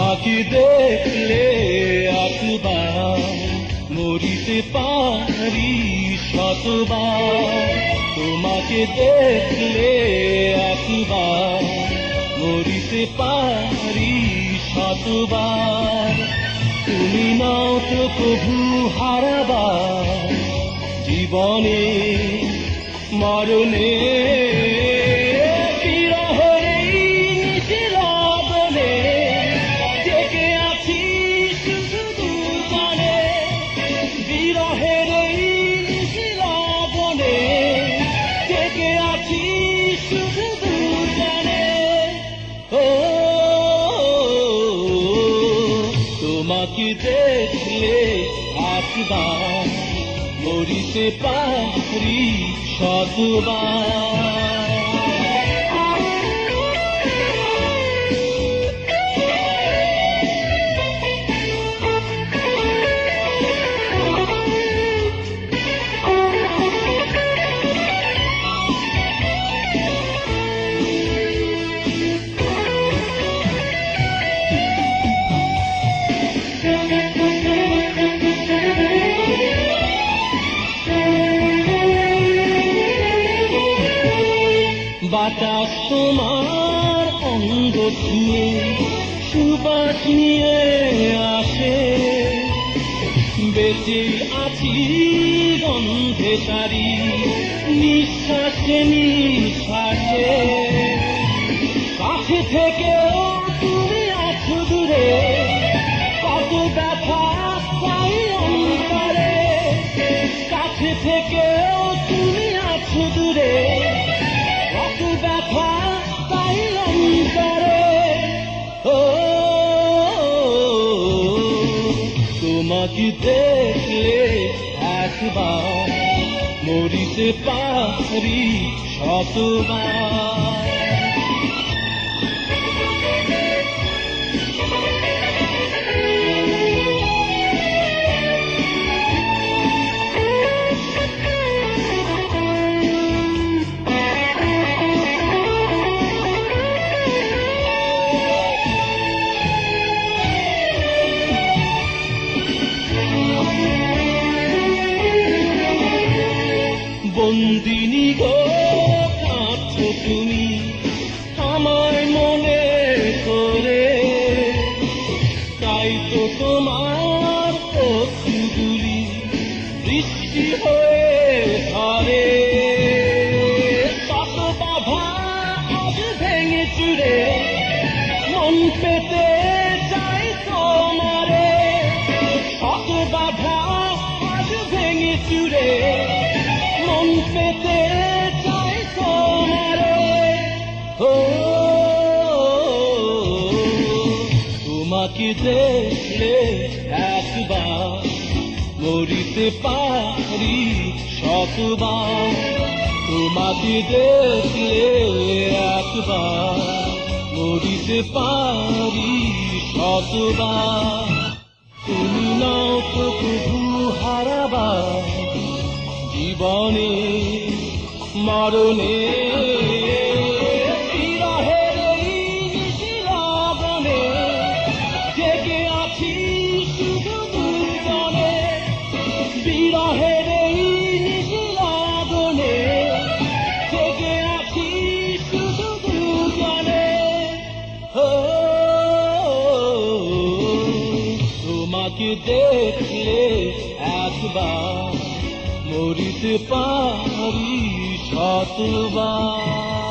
তোমাকে দেখলে একবার মরিতে পারি শতবার। তোমাকে দেখলে একবার মরিতে পারি শতবার। তুমি নাও তো কভু হারাবার জীবনে মরণে। তোমাকে দেখলে একবার মরিতে পারি শতবার। বাতাস তোমার অঙ্গ ছুঁয়ে সুবাস নিয়ে আসে। বেঁচে আছি গন্ধে তারি নিঃশ্বাসে নিঃশ্বাসে। কাছে থেকেও তুমি আছো দূরে, কত ব্যথা পাই অন্তরে। কাছে থেকেও তুমি আছো দূরে, কত ব্যথা পাই অন্তরে। ও তোমাকে দেখলে একবার মরিতে পারি শতবার। বন্দিনী গো কাঁদছো তুমি আমার মনে করে, তাই তো তোমার অশ্রুগুলি বৃষ্টি হয়ে ঝরে। শত বাধা আজ ভেঙে চুরে মন পেতে চাই তোমারে। শত বাধা আজ ভেঙে চুরে মন পেতে চাই তোমারে। ও তোমাকে দেখলে একবার মরিতে পারি শতবার। তোমাকে দেখলে একবার মরিতে পারি শতবার। তুমি নাও তো কভু হারাবার জীবনে মরণে। বিরহের এই নিশিরাবনে জেগে আছি শুধু দুজনে। বিরহের এই নিশিরাবনে জেগে আছি শুধু দুজনে। ও তোমাকে দেখলে একবার মরিতে পারি শতবার।